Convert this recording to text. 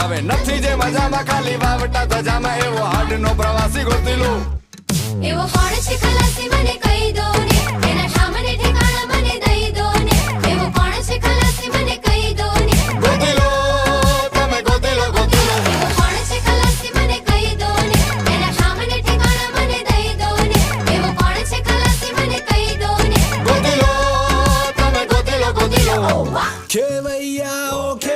હવે નથી જે મજામાં ખાલી વાવટા ધજામાં એવો હાડનો પ્રવાસી ગોતી લો એવો કોણ છે ખલાસી મને કહી દો ને એના સામને ઠેકાણા મને દઈ દો ને એવો કોણ છે ખલાસી મને કહી દો ને ગોતી લો તમે ગોતી લો એવો કોણ છે ખલાસી મને કહી દો ને એના સામને ઠેકાણા મને દઈ દો ને એવો કોણ છે ખલાસી મને કહી દો ને ગોતી લો તમે ગોતી લો ખેવૈયા ઓ